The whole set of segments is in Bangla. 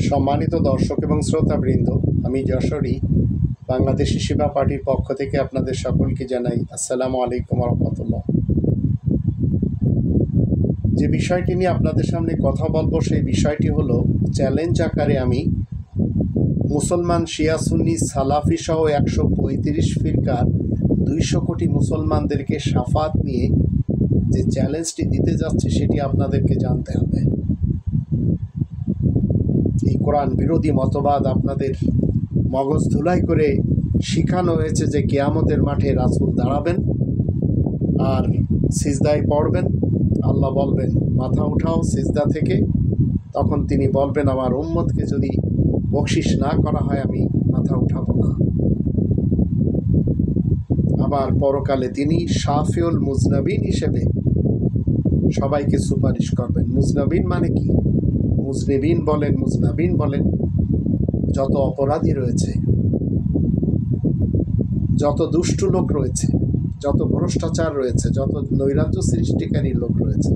সম্মানিত দর্শক এবং শ্রোতাবৃন্দ, আমি যশোরী বাংলাদেশি সেবা পার্টির পক্ষ থেকে আপনাদের সকলকে জানাই আসসালামু আলাইকুম রহমতুল্লাহ। যে বিষয়টি নিয়ে আপনাদের সামনে কথা বলবো সেই বিষয়টি হলো চ্যালেঞ্জ আকারে আমি মুসলমান শিয়া সুন্নি সালাফি সহ 135 ফিরকার 200 কোটি মুসলমানদেরকে শাফাত নিয়ে যে চ্যালেঞ্জটি দিতে যাচ্ছে সেটি আপনাদেরকে জানতে হবে। এই কোরআন বিরোধী মতবাদ আপনাদের মগজ ধুলাই করে শিখানো হয়েছে যে কিয়ামতের মাঠে রাসূল দাঁড়াবেন আর সিজদায় পড়বেন, আল্লাহ বলবেন মাথা উঠাও সিজদা থেকে, তখন তিনি বলবেন আমার উম্মতকে যদি বকশিস না করা হয় আমি মাথা উঠাবো না। আবার পরকালে তিনি শাফিউল মুজনাবিন হিসেবে সবাইকে সুপারিশ করবেন। মুজনাবিন মানে কি? মুজনিবিন বলেন, মুজনাবিন বলেন, যত অপরাধী রয়েছে, যত দুষ্টু লোক রয়েছে, যত ভ্রষ্টাচার রয়েছে, যত নৈরাজ্য সৃষ্টিকারী লোক রয়েছে,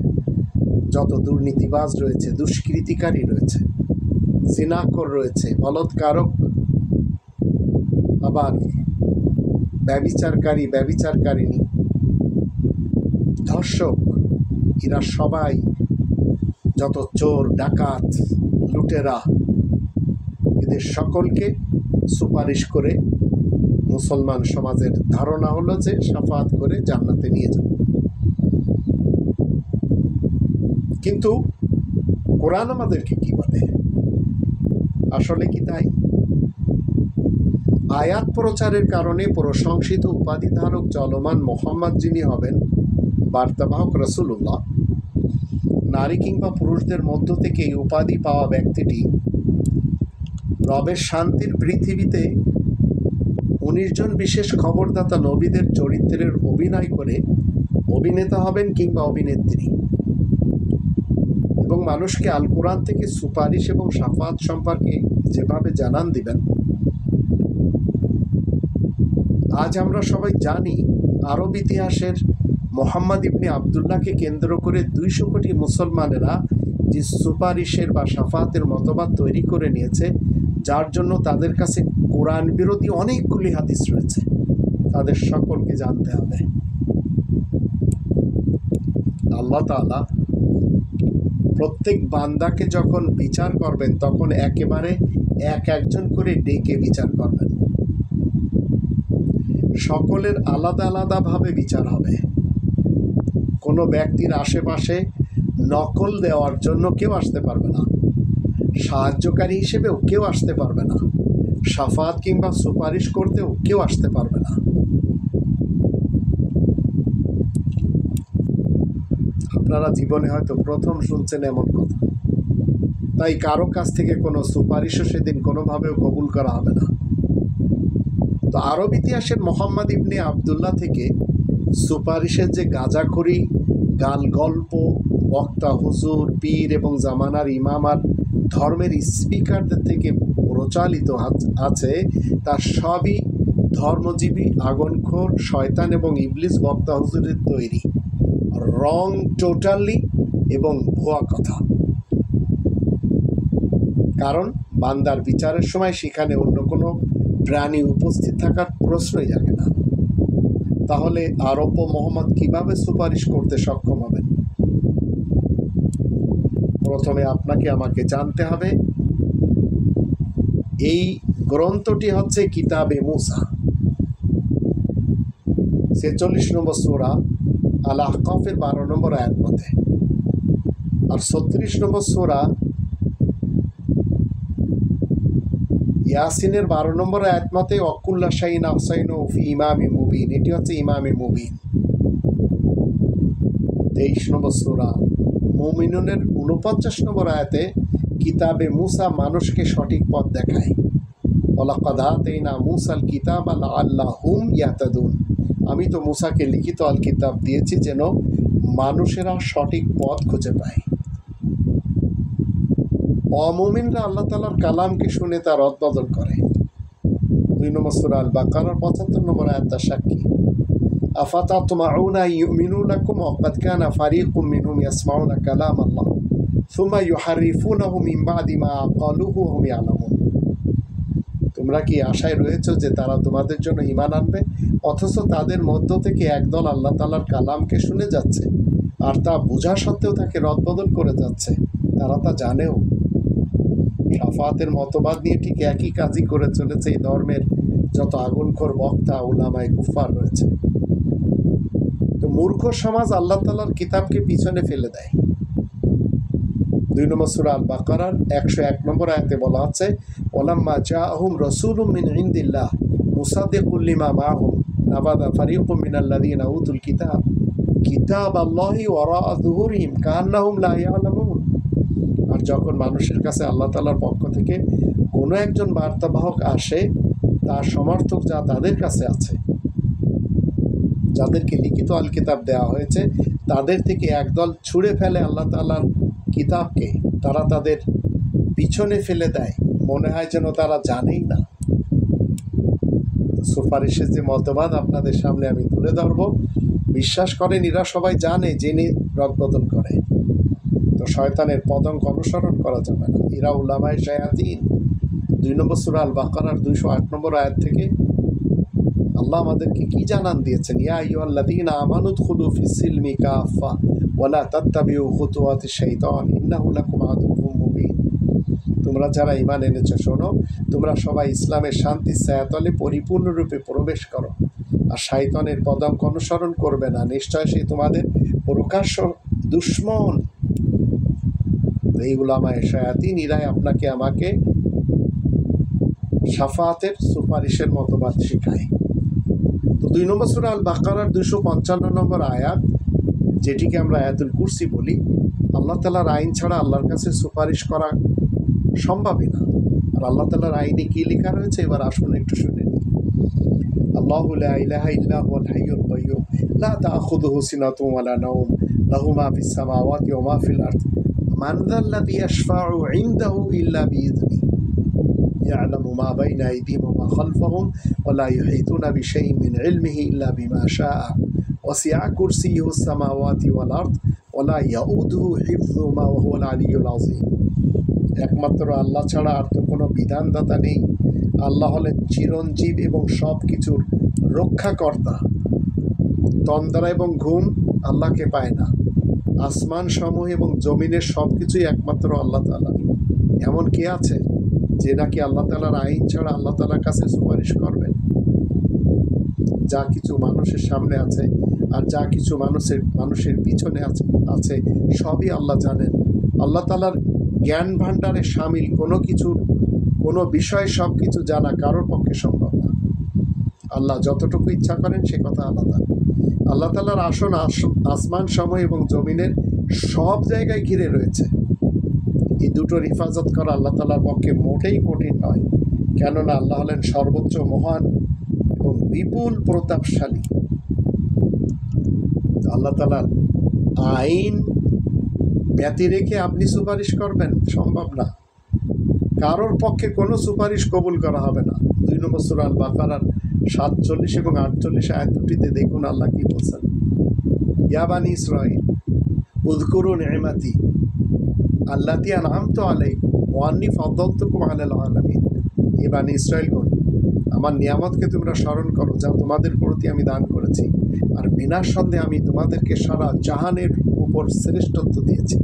যত দুর্নীতিবাজ রয়েছে, দুষ্কৃতিকারী রয়েছে, জিনাখোর রয়েছে, বলৎকারক, আবার ব্যভিচারকারী, ব্যভিচারকারিণী, ধর্ষক, এরা সবাই, যত চোর, ডাকাত, লুটেরা, এদের সকলকে সুপারিশ করে মুসলমান সমাজের ধারণা হলো যে শাফাত করে জান্নাতে নিয়ে যাবে। কিন্তু কোরআন আমাদেরকে কি বলে? আসলে কি তাই? আয়াত প্রচারের কারণে প্রশংসিত উপাধিধারক চলমান মোহাম্মদ যিনি হবেন বার্তাবাহক রাসূলুল্লাহ, নারী কিংবা পুরুষদের মধ্য থেকে এই উপাধি পাওয়া ব্যক্তিটি রবের শান্তির পৃথিবীতে 19 জন বিশেষ খবরদাতা নবীদের চরিত্রের অভিনয় করে অভিনেতা হবেন কিংবা অভিনেত্রী, এবং মানুষকে আল কোরআন থেকে সুপারিশ এবং শাফাত সম্পর্কে যেভাবে জানান দিবেন। আজ আমরা সবাই জানি আরব ইতিহাসের মোহাম্মদ ইবনে আবদুল্লাহকে কেন্দ্র করে 200 কোটি মুসলমানেরা যে সুপারিশের বা শাফাতের মতবাদ তৈরি করে নিয়েছে, যার জন্য তাদের কাছে কোরআন বিরোধী অনেকগুলি হাদিস রয়েছে, তাদের সকলকে জানতে হবে। আল্লাহ তাআলা প্রত্যেক বান্দাকে যখন বিচার করবেন তখন একেবারে একজন করে ডেকে বিচার করবেন। সকলের আলাদা আলাদাভাবে বিচার হবে। কোনো ব্যক্তির আশেপাশে নকল দেওয়ার জন্য কেউ আসতে পারবে না, সাহায্যকারী হিসেবেও কেউ আসতে পারবে না, শাফাত কিংবা সুপারিশ করতেও কেউ আসতে পারবে না। আপনারা জীবনে হয়তো প্রথম শুনছেন এমন কথা, তাই কারো কাছ থেকে কোনো সুপারিশও সেদিন কোনোভাবেও কবুল করা হবে না। তো আরব ইতিহাসের মোহাম্মদ ইবনে আবদুল্লাহ থেকে সুপারিশের যে গাঁজাখড়ি, গাল গল্প, বক্তা, হুজুর, পীর এবং জামানার ইমাম আর ধর্মের স্পিকারদের থেকে প্রচলিত আছে, তার সবই ধর্মজীবী, আগুনখোর, শয়তান এবং ইবলিস বক্তা হুজুরের তৈরি, রং টোটালি এবং ভুয়া কথা। কারণ বান্দার বিচারের সময় সেখানে অন্য কোনো প্রাণী উপস্থিত থাকার প্রশ্নই জাগে না। তাহলে আরব মোহাম্মদ কিভাবে সুপারিশ করতে সক্ষম হবেন? প্রথমে আপনাকে আমাকে জানতে হবে এই গ্রন্থটি হচ্ছে কিতাবে মুসা, 46 নম্বর সূরা আল আহকাফের 12 নম্বর আয়াত মতে, আর 36 নম্বর সূরা ইয়াসিনের 12 নম্বর আয়াত মতে ওয়াকুল্লা শাইইন আহসাইনাহু ফি ইমামিন মুবিন, এটি হচ্ছে ইমামে মুবিন। 23 নম্বর সূরা মুমিনুনের 49 নম্বর আয়াতে কিতাবে মুসা মানুষকে সঠিক পথ দেখায়, ওয়ালাকাদ আতাইনা মুসাল কিতাবা লাআল্লাহুম ইয়াহতাদুন, আমি তো মুসাকে লিখিত আল কিতাব দিয়েছি যেন মানুষেরা সঠিক পথ খুঁজে পায়। অমুমিনরা আল্লাহ তাআলার কালামকে শুনে তার রদবদল করে। 2 নম্বর সূরা আল বাকারার 75 নম্বর আয়াত তার সাক্ষী। আফাতাতমাউনা ইউমিনু লাকুম ওয়াকাদ কানা ফারিকুম মিনহুম ইয়াসমাউনা কালাম আল্লাহ সুম্মা ইউহারিফুনাহু মিন বাদি মা ক্বালুহু ওয়া হুম ইয়ালামুন। তোমরা কি আশায় রয়েছো যে তারা তোমাদের জন্য ঈমান আনবে, অথচ তাদের মধ্য থেকে একদল আল্লাহ তাআলার কালামকে শুনে যাচ্ছে আর তা বোঝা সত্ত্বেও তাকে রদবদল করে যাচ্ছে। তারা তা জানেও। শাফাতের মতবাদ নিয়ে ঠিক একই কাজই করে চলেছে এই ধর্মের যত আগুনখোর বক্তা উলামায়ে কুফফার রয়েছে। তো মূর্খ সমাজ আল্লাহ তাআলার কিতাবকে পিছনে ফেলে দেয়। 2 নম্বর সূরা আল বাকারার 101 নম্বর আয়াতে বলা আছে, ওয়ালাম্মা জাআহুম রাসূলুম মিন ইনদিল্লাহ মুসাদ্দিকুল লিমা মাআহুম নাবাযা ফারিকুম মিনাল্লাযীনা উতুল কিতাবাল্লাহি ওয়ারাআ যুহুরিহিম কাআন্নাহুম লা ইয়ালামুন। আর যখন মানুষের কাছে আল্লাহ তাআলার পক্ষ থেকে কোনো একজন বার্তাবাহক আসে, তার সমর্থক যা তাদের কাছে আছে, যাদেরকে লিখিত আল কিতাব দেওয়া হয়েছে, তাদের থেকে একদল ছুঁড়ে ফেলে আল্লাহ তাআলার কিতাবকে। তারা তাদের পিছনে ফেলে দেয়, মনে হয় যেন তারা জানেই না। সুপারিশের যে মতবাদ আপনাদের সামনে আমি তুলে ধরব, বিশ্বাস করেন এরা সবাই জানে, জেনে রদবদল করে। তো শয়তানের পদঙ্ক অনুসরণ করা যাবে না। এরা উলামায়ে শায়াতিন। 2 নম্বর সূরা আল বাকারার 208 নম্বর আয়াত থেকে আল্লাহ আমাদেরকে কি জানান দিয়েছেন, ইয়া আইয়ুহাল্লাযীনা আমানু উদখুলু ফিস সিলমি কাফা ওয়া লা তাত্তাবিউ খুতুওয়াতিশ শাইতান ইন্নাহু লাকুম আদুউম মুবিন। তোমরা যারা ঈমান এনেছো, শোনো, তোমরা সবাই ইসলামের শান্তির ছায়াতলে পরিপূর্ণরূপে প্রবেশ করো, আর শয়তানের পদঙ্ক অনুসরণ করবে না, নিশ্চয় সে তোমাদের প্রকাশ্য দুশমন। এই উলামায়ে শায়াতিন এরাই আপনাকে আমাকে শাফাতের সুপারিশের মতবাদ শেখায়। তো 2 নম্বর সূরা আল বাকারার 255 নম্বর আয়াত, যেটিকে আমরা আয়াতুল কুরসি বলি, আল্লাহ তাআলার আইন ছাড়া আল্লাহর কাছে সুপারিশ করা সম্ভবই না। আর আল্লাহ তাআলার আইনে কি লেখা রয়েছে এবার আসুন একটু শুনে নিই। আল্লাহু লা ইলাহা ইল্লা হুয়াল হাইয়ুল কাইয়্যুম লা তাখুযুহু সিনাতুন ওয়া লা নাওম লাহু মা ফিস সামাওয়াতি ওয়া মা ফিল আরদ মান যাল্লাযী ইয়াশফা'ু ইনদাহু ইল্লা বিইذনিহি ইয়ালামু মা বাইনা আইদিহিম ওয়া মা খালফাহুম ওয়া লা ইউহীতুনা বিশাইইন মিন ইলমিহি ইল্লা বিমা শাআ ওয়াসি'a কুরসিয়্যুহুস সামাওয়াতি ওয়াল আরদ ওয়া লা ইয়াউদুহু হিফযুহুমা ওয়া হুয়াল আলিয়্যুল আযীম। একমাত্র আল্লাহ ছাড়া আর তো কোনো বিধানদাতা নেই। আল্লাহ হলেন চিরঞ্জীব এবং সব কিছুর রক্ষাকর্তা। তন্দ্রা এবং ঘুম আল্লাহকে পায় না। আসমান সমূহ এবং জমিনের সব কিছুই একমাত্র আল্লাহ তাআলার। এমন কে আছে যে নাকি আল্লাহ তাআলার আইন ছাড়া আল্লাহ তাআলার কাছে সুপারিশ করবেন? যা কিছু মানুষের সামনে আছে আর যা কিছু মানুষের পিছনে আছে সবই আল্লাহ জানেন। আল্লাহ তাআলার জ্ঞান ভাণ্ডারে শামিল কোনো বিষয় সব কিছু জানা কারোর পক্ষে সম্ভব না। আল্লাহ যতটুকু ইচ্ছা করেন সে কথা আলাদা। আল্লাহ তাআলার আসন আসমান সমূহ এবং জমিনের সব জায়গায় ঘিরে রয়েছে। এই দুটোর হিফাজত করা আল্লাহ তাআলার পক্ষে মোটেই কঠিন নয়, কেননা আল্লাহ হলেন সর্বোচ্চ মহান এবং বিপুল প্রতাপশালী। আল্লাহ তাআলার আইন ব্যতি রেখে আপনি সুপারিশ করবেন, সম্ভব না। কারোর পক্ষে কোনো সুপারিশ কবুল করা হবে না। 2 নম্বর সূরা আল বাকারার 47 এবং 48 আয়াত দুটিতে দেখুন আল্লাহ কি বলছেন, ইয়া বানি ইসরাঈল উযকুরু নি'মাতি আল্লাতী আন'আমতু আলাইকুম ওয়া আন্নী ফাদ্দালতুকুম আলাল আলামিন। হে বানি ইসরাঈলগণ, আমার নিয়ামতকে তোমরা স্মরণ করো যা তোমাদের প্রতি আমি দান করেছি, আর বিনা সন্দেহে আমি তোমাদেরকে সারা জাহানের উপর শ্রেষ্ঠত্ব দিয়েছি।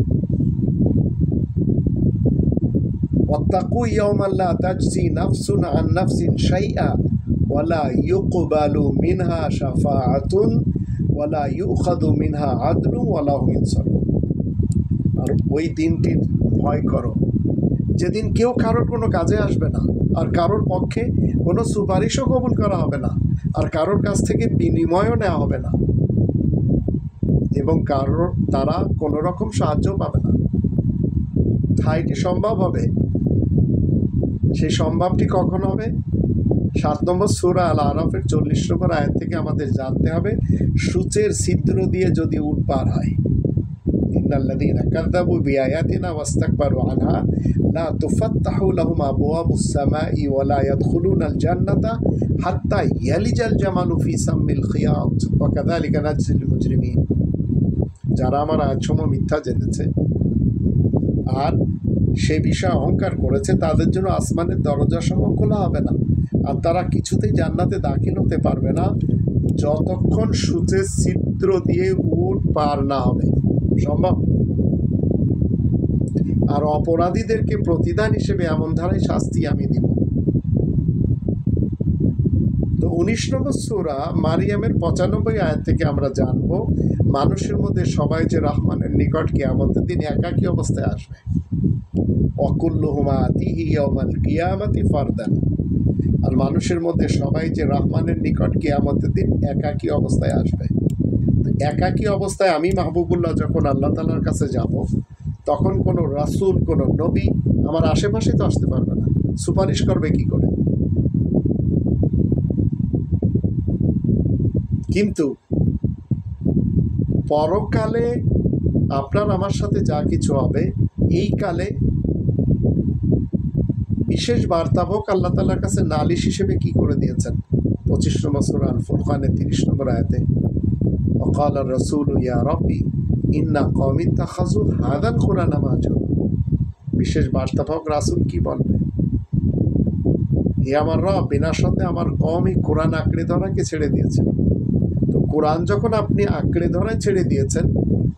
ওয়াত্তাকু ইয়াওমান লা তাজজি নাফসুন আন নাফসিন শাইআ ওয়া লা ইউকবালু মিনহা শাফাআতুন ওয়া লা ইউখাযু মিনহা আদলুন ওয়া লা হুম ইনসারুন। আর ওই দিনটির ভয় করো যেদিন কেউ কারোর কোনো কাজে আসবে না, আর কারোর পক্ষে কোনো সুপারিশও কবুল করা হবে না, আর কারোর কাছ থেকে বিনিময়ও নেওয়া হবে না, এবং তারা কোনো রকম সাহায্য পাবে না। এটি সম্ভব হবে, সেই সম্ভবটি কখন হবে? 7 নম্বর সূরা আল আরাফের 40 নম্বর আয়াত থেকে আমাদের জানতে হবে, সূচের ছিদ্র দিয়ে যদি উট পার হয়, ইন্নাল্লাযীনা কাযযাবু বিআয়াতিনা ওয়াস্তাকবারু আনহা লা তুফাত্তাহু লাহুম আবওয়াবুস সামাই ওয়া লা ইয়াদখুলুনাল জান্নাতা হাত্তা ইয়ালিজাল জামালু ফি সাম্মিল খিয়াত ওয়া কাযালিকা নাজজিল মুজরিমিন। যারা আমার আয়াতসমূহ মিথ্যা জেনেছে আর সে বিষয়ে অহংকার করেছে, তাদের জন্য আসমানের দরজাসমূহ খোলা হবে না, আর তারা কিছুতেই জান্নাতে দাখিল হতে পারবে না যতক্ষণ সূচের ছিদ্র দিয়ে উট পার না হবে। সম্ভব? আর অপরাধীদেরকে প্রতিদান হিসেবে এমন ধারায় শাস্তি আমি দিব। তো 19 নম্বর সূরা মারিয়ামের 95 আয়াত থেকে আমরা জানব মানুষের মধ্যে সবাই যে রহমানের নিকট কিয়ামতের দিন একাকী অবস্থায় আসবে। ওয়াকুল্লুহুমা আতিহি ইয়াউমাল কিয়ামাতি ফারদান। আর মানুষের মধ্যে সবাই যে রহমানের নিকট কিয়ামতের দিন একাকী অবস্থায় আসবে। তো একাকী অবস্থায় আমি মাহবুবুল্লাহ যখন আল্লাহ তাআলার কাছে যাব, তখন কোনো রাসূল, কোনো নবী আমার আশেপাশে তো আসতে পারবে না। সুপারিশ করবে কি করে? কিন্তু পরকালে আপনার আমার সাথে যা কিছু হবে, এই কালে বিশেষ বার্তাবক আল্লাহ তাআলার কাছে নালিশ হিসেবে কি করে দিয়েছেন? 25 নম্বর সূরা আল ফুরকানের 30 নম্বর আয়াতে, ওয়াকাল আর-রাসূল ইয়া রাব্বি ইন্না কওমি ইত্তাখাযু হাযাল কুরআনা মাহজুরা। বিশেষ বার্তাবক রাসূল কি বলবে? হে আমার রব, বিনা সন্দেহে আমার কওম এই কোরআন আঁকড়ে ধরাকে ছেড়ে দিয়েছিল। তো কোরআন যখন আপনি আঁকড়ে ধরায় ছেড়ে দিয়েছেন,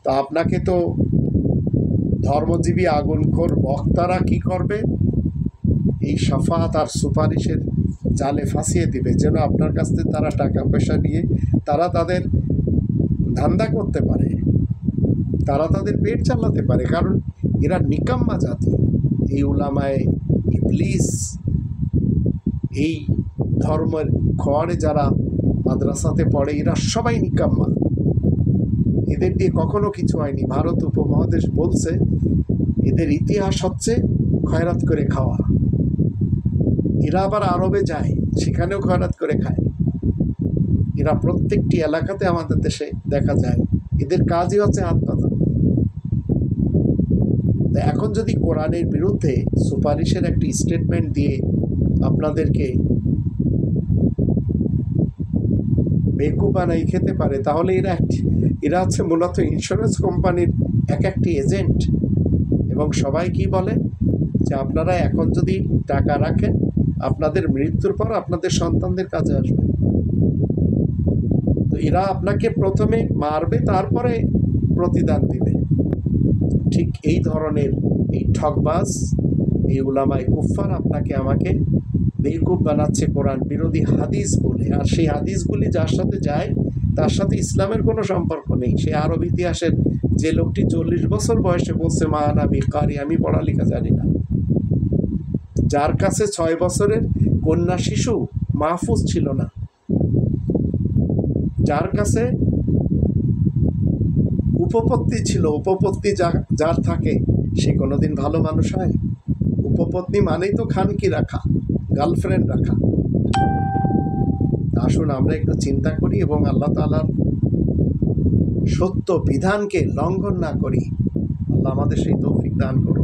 তা আপনাকে তো ধর্মজীবী আগুনখোর বক্তারা কি করবে? এই শাফাত আর সুপারিশের জালে ফাঁসিয়ে দিবে, যেন আপনার কাছ থেকে তারা টাকা পয়সা নিয়ে তারা তাদের ধান্দা করতে পারে, তারা তাদের পেট চালাতে পারে। কারণ এরা নিকাম্মা জাতি। এই উলামায়ে ইবলিস, এই ধর্মের খোয়াড়ে যারা মাদ্রাসাতে পড়ে, এরা সবাই নিকাম্মা। এদের দিয়ে কখনো কিছু হয়নি। ভারত উপমহাদেশ বলছে এদের ইতিহাস হচ্ছে খয়রাত করে খাওয়া। এরা আবার আরবে যায়, সেখানেও খয়রাত করে খায়। এরা প্রত্যেকটি এলাকাতে আমাদের দেশে দেখা যায়। এদের কাজই হচ্ছে হাত পাতা। এখন যদি কোরআনের বিরুদ্ধে সুপারিশের একটি স্টেটমেন্ট দিয়ে আপনাদেরকে বেকুব বানাই খেতে পারে, তাহলে এরা হচ্ছে মূলত ইন্স্যুরেন্স কোম্পানির একটি এজেন্ট। এবং সবাই কি বলে যে আপনারা এখন যদি টাকা রাখেন, আপনাদের মৃত্যুর পর আপনাদের সন্তানদের কাজে আসবে। তো এরা আপনাকে প্রথমে মারবে, তারপরে প্রতিদান দিবে। ঠিক এই ধরনের এই ঠকবাজ, এই উলামায়ে কুফফার আপনাকে আমাকে বেকুব বানাচ্ছে কোরআন বিরোধী হাদিস বলে। আর সেই হাদিসগুলি যার সাথে যায়, তার সাথে ইসলামের কোনো সম্পর্ক নেই। সে আরব ইতিহাসের যে লোকটি 40 বছর বয়সে বলছে মা আনা বিকারি, আমি পড়ালেখা জানি না, যার কাছে 6 বছরের কন্যা শিশু মাহফুজ ছিল না, যার কাছে উপপত্তি ছিল, উপপত্তি যার থাকে সে কোনোদিন ভালো মানুষ হয়? উপপত্নী মানেই তো খানকি রাখা, গার্লফ্রেন্ড রাখা। আসুন আমরা একটু চিন্তা করি এবং আল্লাহ তাআলার সত্য বিধানকে লঙ্ঘন না করি। আল্লাহ আমাদের সেই তৌফিক দান করুন।